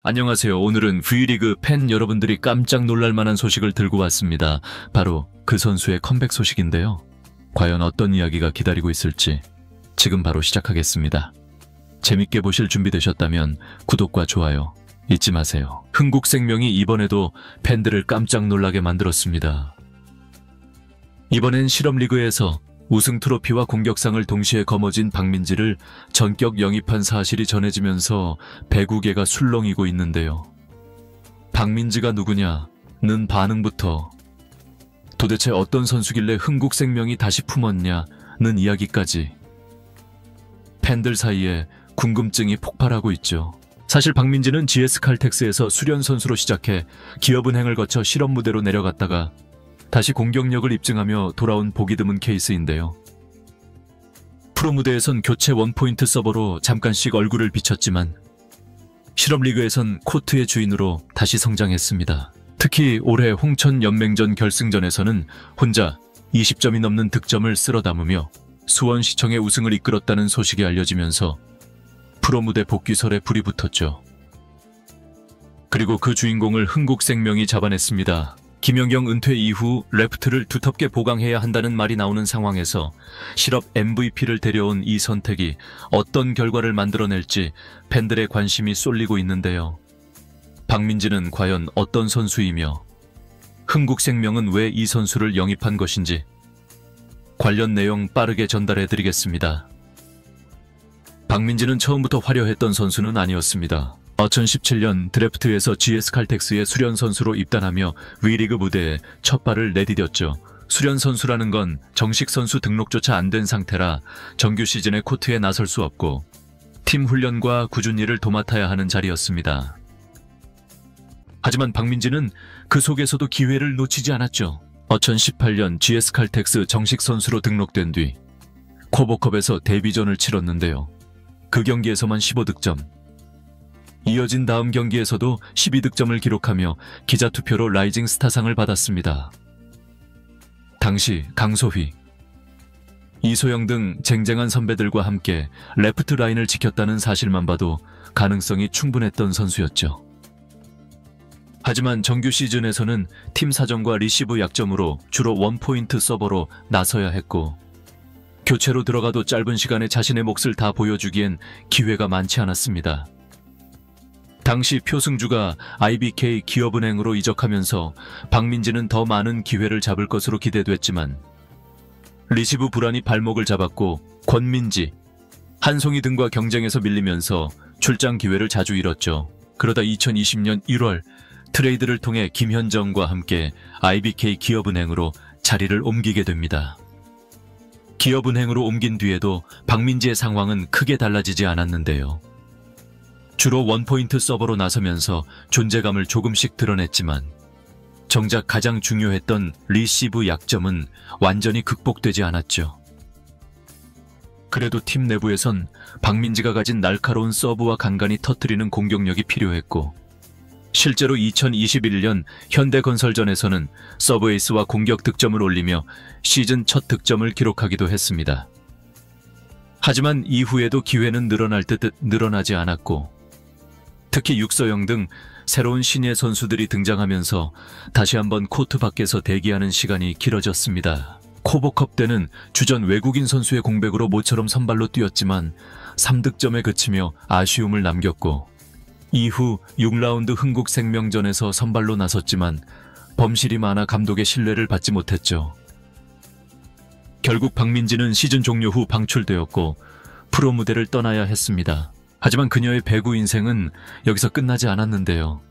안녕하세요. 오늘은 V리그 팬 여러분들이 깜짝 놀랄 만한 소식을 들고 왔습니다. 바로 그 선수의 컴백 소식인데요. 과연 어떤 이야기가 기다리고 있을지 지금 바로 시작하겠습니다. 재밌게 보실 준비 되셨다면 구독과 좋아요 잊지 마세요. 흥국생명이 이번에도 팬들을 깜짝 놀라게 만들었습니다. 이번엔 실업리그에서 우승 트로피와 공격상을 동시에 거머쥔 박민지를 전격 영입한 사실이 전해지면서 배구계가 술렁이고 있는데요. 박민지가 누구냐는 반응부터 도대체 어떤 선수길래 흥국생명이 다시 품었냐는 이야기까지 팬들 사이에 궁금증이 폭발하고 있죠. 사실 박민지는 GS칼텍스에서 수련 선수로 시작해 기업은행을 거쳐 실업 무대로 내려갔다가 다시 공격력을 입증하며 돌아온 보기 드문 케이스인데요. 프로 무대에선 교체 원포인트 서버로 잠깐씩 얼굴을 비쳤지만 실업리그에선 코트의 주인으로 다시 성장했습니다. 특히 올해 홍천 연맹전 결승전에서는 혼자 20점이 넘는 득점을 쓸어 담으며 수원시청의 우승을 이끌었다는 소식이 알려지면서 프로 무대 복귀설에 불이 붙었죠. 그리고 그 주인공을 흥국생명이 잡아냈습니다. 김연경 은퇴 이후 레프트를 두텁게 보강해야 한다는 말이 나오는 상황에서 실업 MVP를 데려온 이 선택이 어떤 결과를 만들어낼지 팬들의 관심이 쏠리고 있는데요. 박민지는 과연 어떤 선수이며 흥국생명은 왜 이 선수를 영입한 것인지 관련 내용 빠르게 전달해드리겠습니다. 박민지는 처음부터 화려했던 선수는 아니었습니다. 2017년 드래프트에서 GS칼텍스의 수련 선수로 입단하며 V리그 무대에 첫 발을 내디뎠죠. 수련 선수라는 건 정식 선수 등록조차 안 된 상태라 정규 시즌에 코트에 나설 수 없고 팀 훈련과 꾸준히 일을 도맡아야 하는 자리였습니다. 하지만 박민지는 그 속에서도 기회를 놓치지 않았죠. 2018년 GS칼텍스 정식 선수로 등록된 뒤 코보컵에서 데뷔전을 치렀는데요. 그 경기에서만 15득점. 이어진 다음 경기에서도 12득점을 기록하며 기자투표로 라이징 스타상을 받았습니다. 당시 강소휘, 이소영 등 쟁쟁한 선배들과 함께 레프트 라인을 지켰다는 사실만 봐도 가능성이 충분했던 선수였죠. 하지만 정규 시즌에서는 팀 사정과 리시브 약점으로 주로 원포인트 서버로 나서야 했고 교체로 들어가도 짧은 시간에 자신의 몫을 다 보여주기엔 기회가 많지 않았습니다. 당시 표승주가 IBK 기업은행으로 이적하면서 박민지는 더 많은 기회를 잡을 것으로 기대됐지만 리시브 불안이 발목을 잡았고 권민지, 한송이 등과 경쟁에서 밀리면서 출장 기회를 자주 잃었죠. 그러다 2020년 1월 트레이드를 통해 김현정과 함께 IBK 기업은행으로 자리를 옮기게 됩니다. 기업은행으로 옮긴 뒤에도 박민지의 상황은 크게 달라지지 않았는데요. 주로 원포인트 서버로 나서면서 존재감을 조금씩 드러냈지만 정작 가장 중요했던 리시브 약점은 완전히 극복되지 않았죠. 그래도 팀 내부에선 박민지가 가진 날카로운 서브와 간간히 터뜨리는 공격력이 필요했고 실제로 2021년 현대건설전에서는 서브에이스와 공격 득점을 올리며 시즌 첫 득점을 기록하기도 했습니다. 하지만 이후에도 기회는 늘어날 듯 늘어나지 않았고 특히 육서영 등 새로운 신예 선수들이 등장하면서 다시 한번 코트 밖에서 대기하는 시간이 길어졌습니다. 코보컵 때는 주전 외국인 선수의 공백으로 모처럼 선발로 뛰었지만 3득점에 그치며 아쉬움을 남겼고 이후 6라운드 흥국생명전에서 선발로 나섰지만 범실이 많아 감독의 신뢰를 받지 못했죠. 결국 박민지는 시즌 종료 후 방출되었고 프로 무대를 떠나야 했습니다. 하지만 그녀의 배구 인생은 여기서 끝나지 않았는데요.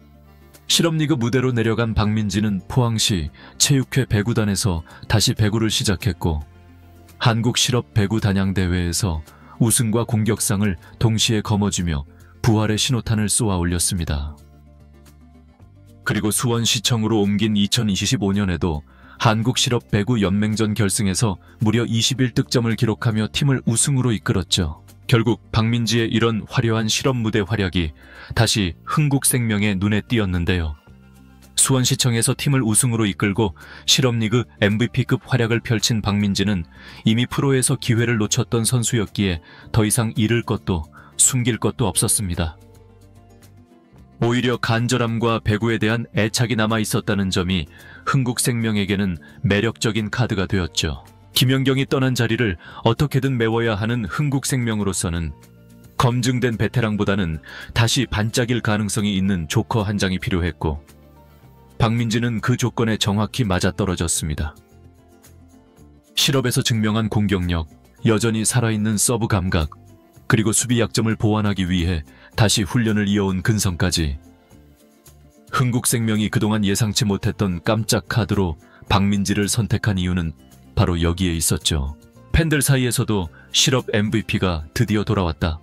실업리그 무대로 내려간 박민지는 포항시 체육회 배구단에서 다시 배구를 시작했고 한국 실업 배구 단양대회에서 우승과 공격상을 동시에 거머쥐며 부활의 신호탄을 쏘아 올렸습니다. 그리고 수원시청으로 옮긴 2025년에도 한국 실업 배구 연맹전 결승에서 무려 21득점을 기록하며 팀을 우승으로 이끌었죠. 결국 박민지의 이런 화려한 실업 무대 활약이 다시 흥국생명의 눈에 띄었는데요. 수원시청에서 팀을 우승으로 이끌고 실업리그 MVP급 활약을 펼친 박민지는 이미 프로에서 기회를 놓쳤던 선수였기에 더 이상 잃을 것도 숨길 것도 없었습니다. 오히려 간절함과 배구에 대한 애착이 남아 있었다는 점이 흥국생명에게는 매력적인 카드가 되었죠. 김연경이 떠난 자리를 어떻게든 메워야 하는 흥국생명으로서는 검증된 베테랑보다는 다시 반짝일 가능성이 있는 조커 한 장이 필요했고, 박민지는 그 조건에 정확히 맞아떨어졌습니다. 실업에서 증명한 공격력, 여전히 살아있는 서브 감각, 그리고 수비 약점을 보완하기 위해 다시 훈련을 이어온 근성까지, 흥국생명이 그동안 예상치 못했던 깜짝 카드로 박민지를 선택한 이유는 바로 여기에 있었죠. 팬들 사이에서도 실업 MVP가 드디어 돌아왔다.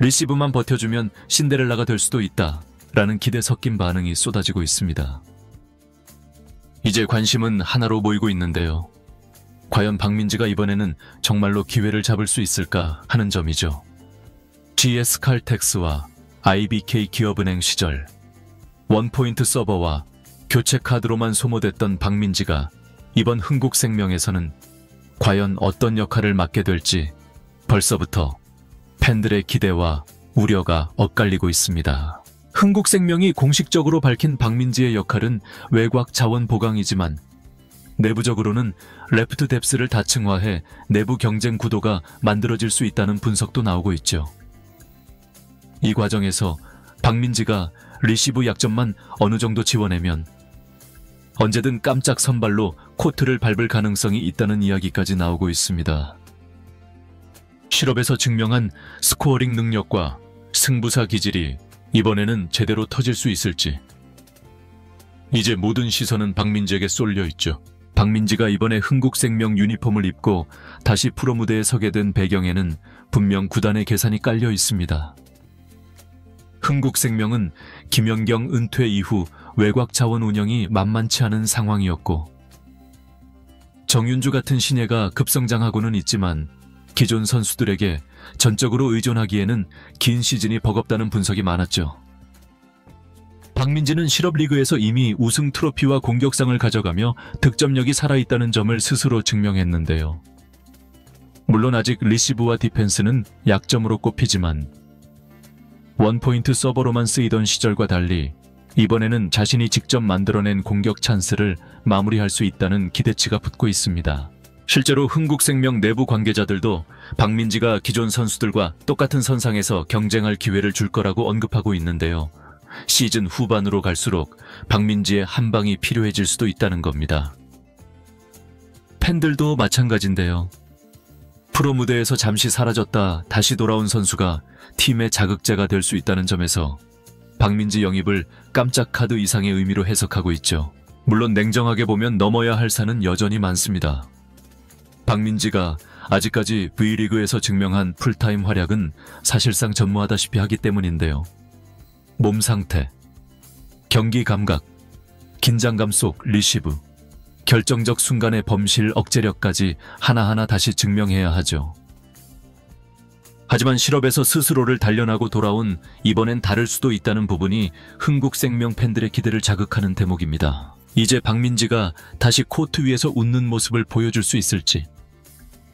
리시브만 버텨주면 신데렐라가 될 수도 있다. 라는 기대 섞인 반응이 쏟아지고 있습니다. 이제 관심은 하나로 모이고 있는데요. 과연 박민지가 이번에는 정말로 기회를 잡을 수 있을까 하는 점이죠. GS 칼텍스와 IBK 기업은행 시절 원포인트 서버와 교체 카드로만 소모됐던 박민지가 이번 흥국생명에서는 과연 어떤 역할을 맡게 될지 벌써부터 팬들의 기대와 우려가 엇갈리고 있습니다. 흥국생명이 공식적으로 밝힌 박민지의 역할은 외곽 자원 보강이지만 내부적으로는 레프트 뎁스를 다층화해 내부 경쟁 구도가 만들어질 수 있다는 분석도 나오고 있죠. 이 과정에서 박민지가 리시브 약점만 어느 정도 지워내면 언제든 깜짝 선발로 코트를 밟을 가능성이 있다는 이야기까지 나오고 있습니다. 실업에서 증명한 스코어링 능력과 승부사 기질이 이번에는 제대로 터질 수 있을지. 이제 모든 시선은 박민지에게 쏠려 있죠. 박민지가 이번에 흥국생명 유니폼을 입고 다시 프로 무대에 서게 된 배경에는 분명 구단의 계산이 깔려 있습니다. 흥국생명은 김연경 은퇴 이후 외곽 자원 운영이 만만치 않은 상황이었고, 정윤주 같은 신예가 급성장하고는 있지만 기존 선수들에게 전적으로 의존하기에는 긴 시즌이 버겁다는 분석이 많았죠. 박민지는 실업리그에서 이미 우승 트로피와 공격상을 가져가며 득점력이 살아있다는 점을 스스로 증명했는데요. 물론 아직 리시브와 디펜스는 약점으로 꼽히지만 원포인트 서버로만 쓰이던 시절과 달리 이번에는 자신이 직접 만들어낸 공격 찬스를 마무리할 수 있다는 기대치가 붙고 있습니다. 실제로 흥국생명 내부 관계자들도 박민지가 기존 선수들과 똑같은 선상에서 경쟁할 기회를 줄 거라고 언급하고 있는데요. 시즌 후반으로 갈수록 박민지의 한 방이 필요해질 수도 있다는 겁니다. 팬들도 마찬가지인데요. 프로 무대에서 잠시 사라졌다 다시 돌아온 선수가 팀의 자극제가 될 수 있다는 점에서 박민지 영입을 깜짝 카드 이상의 의미로 해석하고 있죠. 물론 냉정하게 보면 넘어야 할 산은 여전히 많습니다. 박민지가 아직까지 V리그에서 증명한 풀타임 활약은 사실상 전무하다시피 하기 때문인데요. 몸 상태, 경기 감각, 긴장감 속 리시브, 결정적 순간의 범실 억제력까지 하나하나 다시 증명해야 하죠. 하지만 실업에서 스스로를 단련하고 돌아온 이번엔 다를 수도 있다는 부분이 흥국생명 팬들의 기대를 자극하는 대목입니다. 이제 박민지가 다시 코트 위에서 웃는 모습을 보여줄 수 있을지,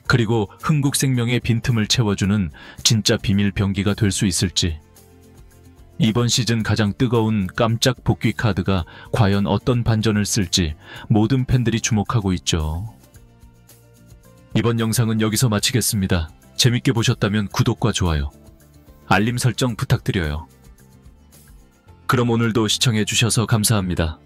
그리고 흥국생명의 빈틈을 채워주는 진짜 비밀 병기가 될 수 있을지, 이번 시즌 가장 뜨거운 깜짝 복귀 카드가 과연 어떤 반전을 쓸지 모든 팬들이 주목하고 있죠. 이번 영상은 여기서 마치겠습니다. 재밌게 보셨다면 구독과 좋아요, 알림 설정 부탁드려요. 그럼 오늘도 시청해주셔서 감사합니다.